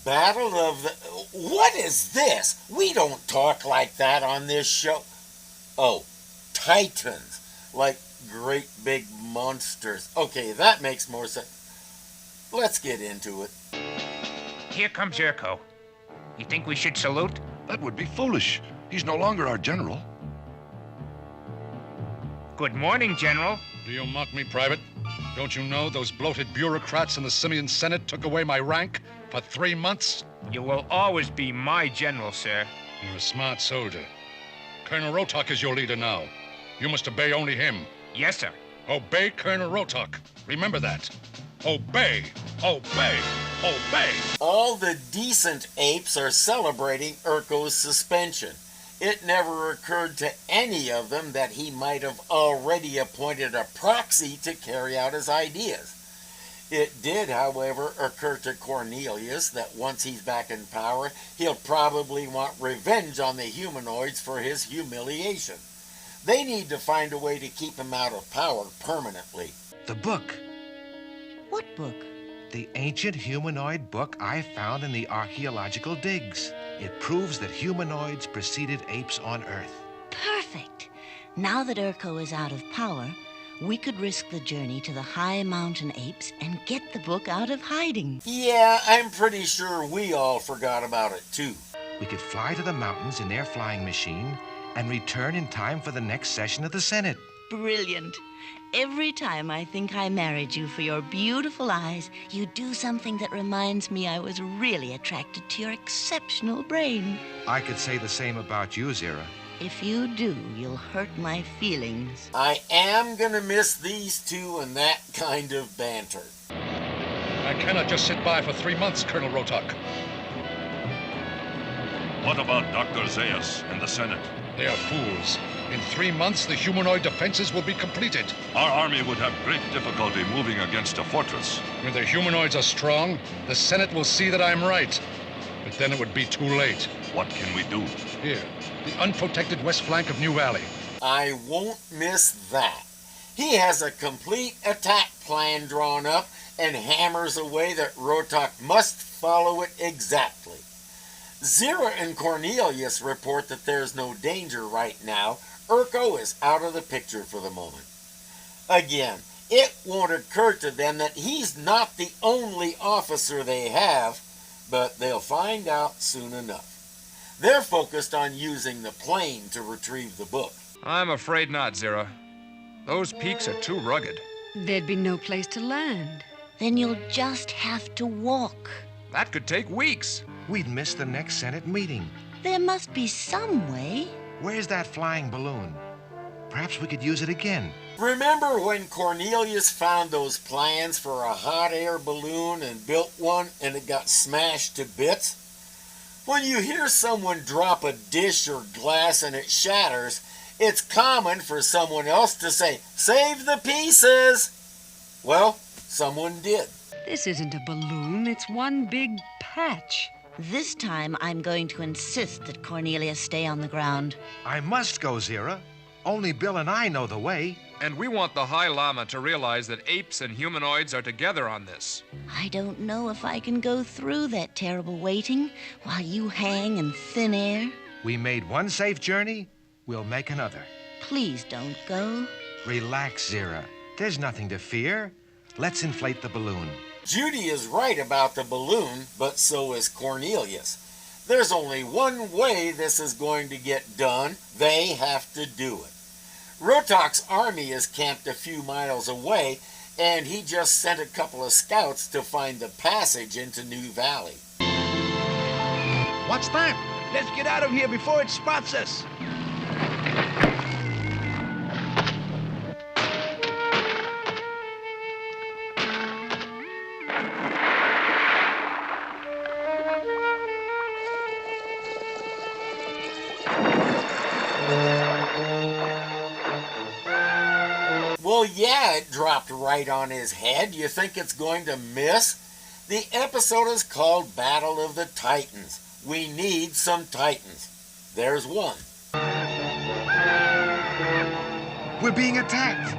Battle of the... What is this? We don't talk like that on this show. Oh, titans. Like great big monsters. Okay, that makes more sense. Let's get into it. Here comes Urko. You think we should salute? That would be foolish. He's no longer our general. Good morning, General. Do you mock me, Private? Don't you know those bloated bureaucrats in the Simian Senate took away my rank for 3 months? You will always be my general, sir. You're a smart soldier. Colonel Rotok is your leader now. You must obey only him. Yes, sir. Obey Colonel Rotok. Remember that. Obey, obey, obey. All the decent apes are celebrating Urko's suspension. It never occurred to any of them that he might have already appointed a proxy to carry out his ideas. It did, however, occur to Cornelius that once he's back in power, he'll probably want revenge on the humanoids for his humiliation. They need to find a way to keep him out of power permanently. The book. What book? The ancient humanoid book I found in the archaeological digs. It proves that humanoids preceded apes on Earth. Perfect. Now that Urko is out of power, we could risk the journey to the high mountain apes and get the book out of hiding. Yeah, I'm pretty sure we all forgot about it, too. We could fly to the mountains in their flying machine and return in time for the next session of the Senate. Brilliant. Every time I think I married you for your beautiful eyes, you do something that reminds me I was really attracted to your exceptional brain. I could say the same about you, Zira. If you do, you'll hurt my feelings. I am gonna miss these two and that kind of banter. I cannot just sit by for 3 months, Colonel Rotok. What about Dr. Zaius and the Senate? They are fools. In 3 months, the humanoid defenses will be completed. Our army would have great difficulty moving against a fortress. When the humanoids are strong, the Senate will see that I'm right. But then it would be too late. What can we do? Here, the unprotected west flank of New Valley. I won't miss that. He has a complete attack plan drawn up and hammers away that Rotok must follow it exactly. Zira and Cornelius report that there's no danger right now. Urko is out of the picture for the moment. Again, it won't occur to them that he's not the only officer they have, but they'll find out soon enough. They're focused on using the plane to retrieve the book. I'm afraid not, Zira. Those peaks are too rugged. There'd be no place to land. Then you'll just have to walk. That could take weeks. We'd miss the next Senate meeting. There must be some way. Where's that flying balloon? Perhaps we could use it again. Remember when Cornelius found those plans for a hot air balloon and built one and it got smashed to bits? When you hear someone drop a dish or glass and it shatters, it's common for someone else to say, "Save the pieces!" Well, someone did. This isn't a balloon, it's one big patch. This time I'm going to insist that Cornelius stay on the ground. I must go, Zira. Only Bill and I know the way. And we want the High Lama to realize that apes and humanoids are together on this. I don't know if I can go through that terrible waiting while you hang in thin air. We made one safe journey, we'll make another. Please don't go. Relax, Zira. There's nothing to fear. Let's inflate the balloon. Judy is right about the balloon, but so is Cornelius. There's only one way this is going to get done. They have to do it. Rotok's army is camped a few miles away, and he just sent a couple of scouts to find the passage into New Valley. What's that? Let's get out of here before it spots us. Well, yeah, it dropped right on his head. You think it's going to miss? The episode is called Battle of the Titans. We need some Titans. There's one. We're being attacked.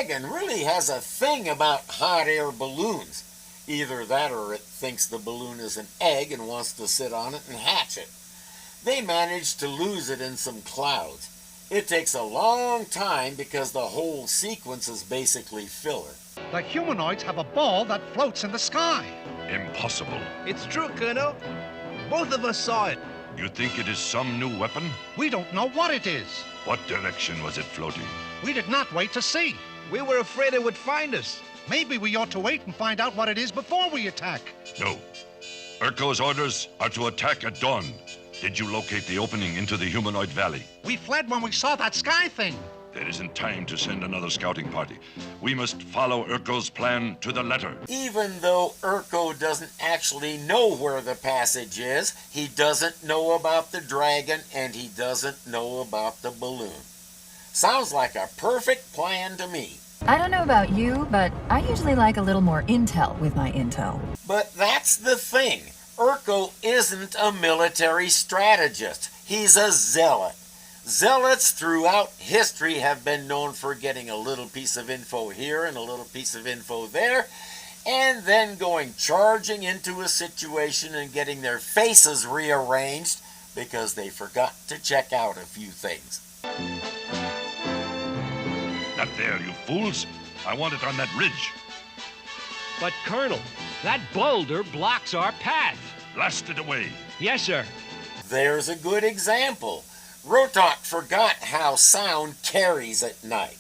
dragon really has a thing about hot air balloons. Either that or it thinks the balloon is an egg and wants to sit on it and hatch it. They managed to lose it in some clouds. It takes a long time because the whole sequence is basically filler. The humanoids have a ball that floats in the sky. Impossible. It's true, Colonel. Both of us saw it. You think it is some new weapon? We don't know what it is. What direction was it floating? We did not wait to see. We were afraid it would find us. Maybe we ought to wait and find out what it is before we attack. No. Urko's orders are to attack at dawn. Did you locate the opening into the humanoid valley? We fled when we saw that sky thing. There isn't time to send another scouting party. We must follow Urko's plan to the letter. Even though Urko doesn't actually know where the passage is, he doesn't know about the dragon, and he doesn't know about the balloon. Sounds like a perfect plan to me. I don't know about you, but I usually like a little more intel with my intel. But that's the thing. Urko isn't a military strategist. He's a zealot. Zealots throughout history have been known for getting a little piece of info here and a little piece of info there, and then going charging into a situation and getting their faces rearranged because they forgot to check out a few things. Not there, you fools. I want it on that ridge. But, Colonel, that boulder blocks our path. Blast it away. Yes, sir. There's a good example. Rotok forgot how sound carries at night.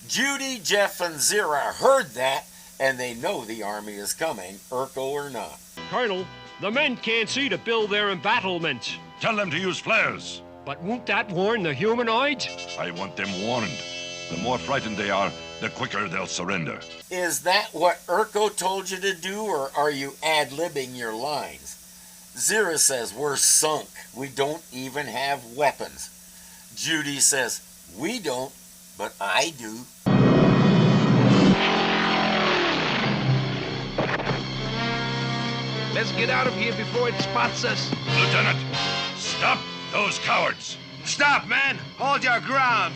Judy, Jeff, and Zira heard that, and they know the army is coming, Urko or not. Colonel, the men can't see to build their embattlements. Tell them to use flares. But won't that warn the humanoids? I want them warned. The more frightened they are, the quicker they'll surrender. Is that what Urko told you to do, or are you ad-libbing your lines? Zira says we're sunk. We don't even have weapons. Judy says, we don't, but I do. Let's get out of here before it spots us. Lieutenant, stop those cowards. Stop, man. Hold your ground.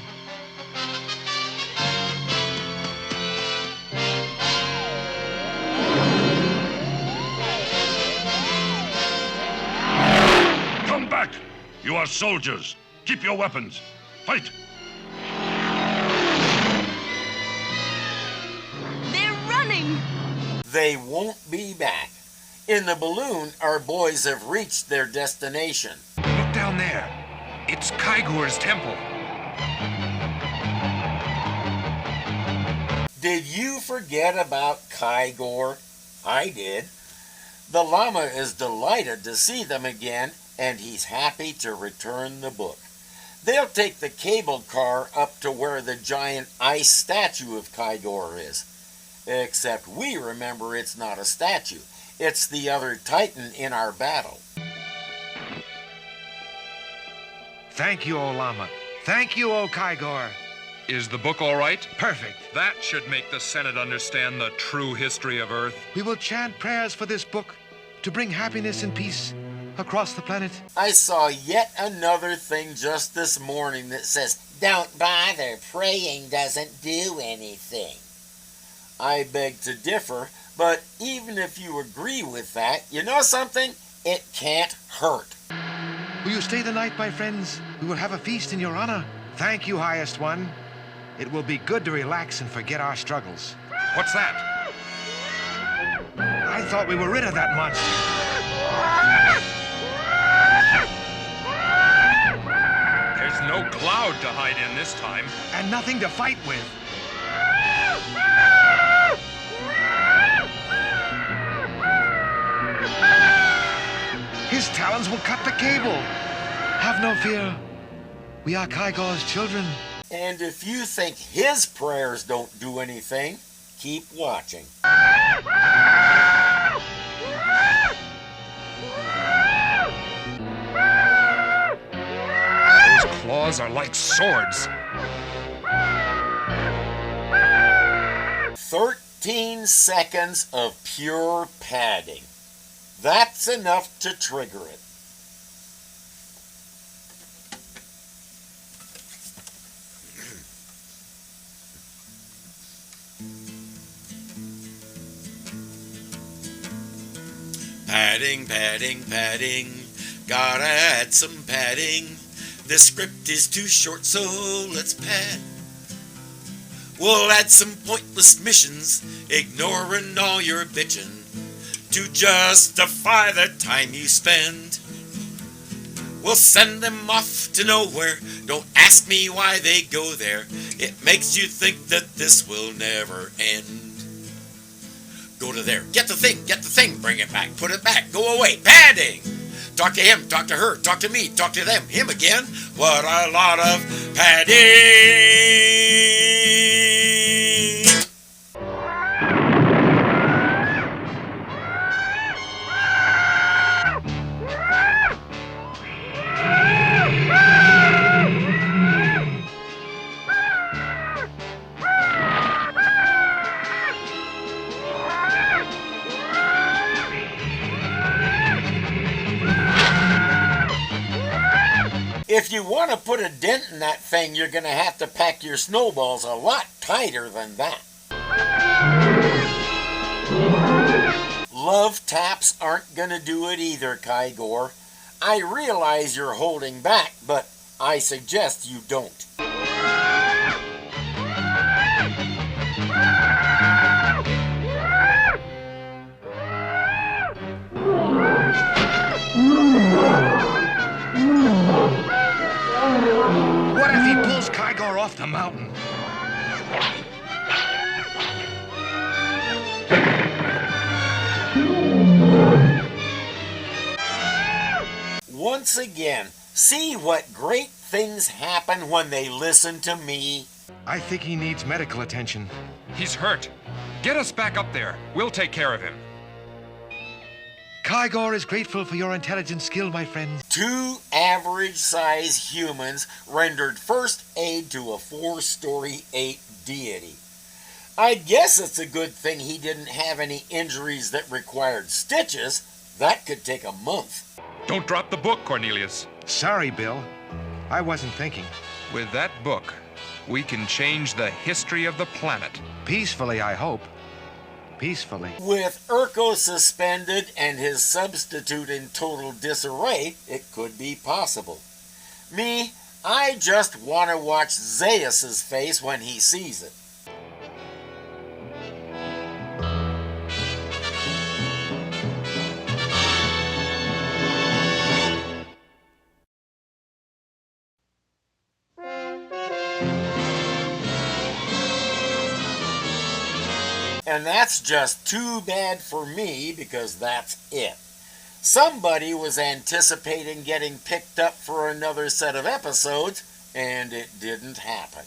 Come back! You are soldiers. Keep your weapons. Fight! They're running! They won't be back. In the balloon, our boys have reached their destination. Look down there. It's Kaigor's temple. Did you forget about Kaigor? I did. The llama is delighted to see them again, and he's happy to return the book. They'll take the cable car up to where the giant ice statue of Kaigor is. Except we remember it's not a statue. It's the other Titan in our battle. Thank you, O Llama. Thank you, O Kaigor. Is the book all right? Perfect. That should make the Senate understand the true history of Earth. We will chant prayers for this book to bring happiness and peace across the planet. I saw yet another thing just this morning that says, "Don't bother, praying doesn't do anything." I beg to differ, but even if you agree with that, you know something? It can't hurt. Will you stay the night, my friends? We will have a feast in your honor. Thank you, highest one. It will be good to relax and forget our struggles. What's that? I thought we were rid of that monster. There's no cloud to hide in this time. And nothing to fight with. His talons will cut the cable. Have no fear. We are Kaigor's children. And if you think his prayers don't do anything, keep watching. Those claws are like swords. 13 seconds of pure padding. That's enough to trigger it. Padding, padding, padding. Gotta add some padding. This script is too short, so let's pad. We'll add some pointless missions, ignoring all your bitching, to justify the time you spend. We'll send them off to nowhere. Don't ask me why they go there. It makes you think that this will never end. Go to there. Get the thing, bring it back, put it back, go away. Padding! Talk to him, talk to her, talk to me, talk to them, him again. What a lot of padding! If you want to put a dent in that thing, you're going to have to pack your snowballs a lot tighter than that. Love taps aren't going to do it either, Kaigor. I realize you're holding back, but I suggest you don't. What if he pulls Kaigor off the mountain? Once again, see what great things happen when they listen to me. I think he needs medical attention. He's hurt. Get us back up there. We'll take care of him. Kaigor is grateful for your intelligent skill, my friends. 2 average-sized humans rendered first aid to a 4-story ape deity. I guess it's a good thing he didn't have any injuries that required stitches. That could take a month. Don't drop the book, Cornelius. Sorry, Bill. I wasn't thinking. With that book, we can change the history of the planet. Peacefully, I hope. Peacefully. With Urko suspended and his substitute in total disarray, it could be possible. Me, I just want to watch Zeus's face when he sees it. And that's just too bad for me, because that's it. Somebody was anticipating getting picked up for another set of episodes, and it didn't happen.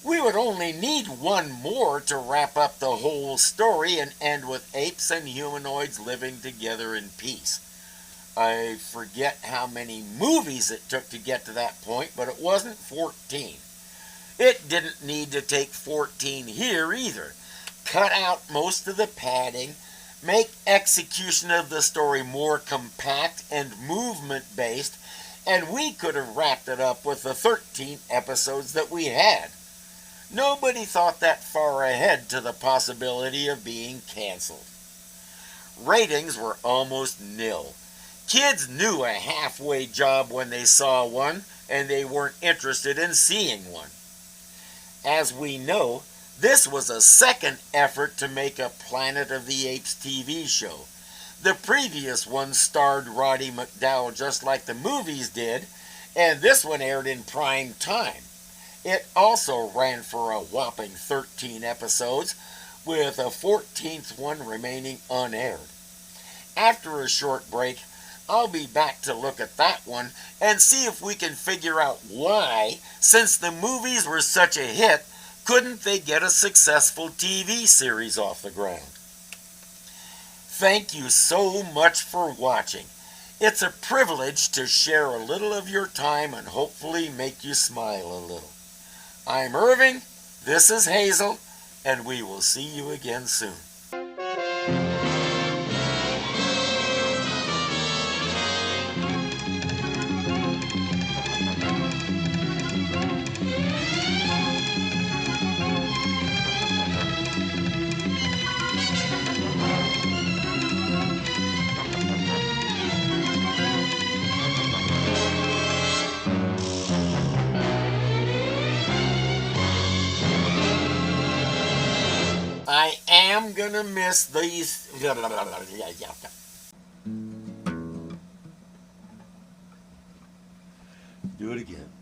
We would only need one more to wrap up the whole story and end with apes and humanoids living together in peace. I forget how many movies it took to get to that point, but it wasn't 14. It didn't need to take 14 here either. Cut out most of the padding, make execution of the story more compact and movement-based, and we could have wrapped it up with the 13 episodes that we had. Nobody thought that far ahead to the possibility of being canceled. Ratings were almost nil. Kids knew a halfway job when they saw one, and they weren't interested in seeing one. As we know, this was a second effort to make a Planet of the Apes TV show. The previous one starred Roddy McDowall just like the movies did, and this one aired in prime time. It also ran for a whopping 13 episodes, with a 14th one remaining unaired. After a short break, I'll be back to look at that one and see if we can figure out why, since the movies were such a hit, couldn't they get a successful TV series off the ground? Thank you so much for watching. It's a privilege to share a little of your time and hopefully make you smile a little. I'm Irving, this is Hazel, and we will see you again soon. am gonna miss these. Do it again.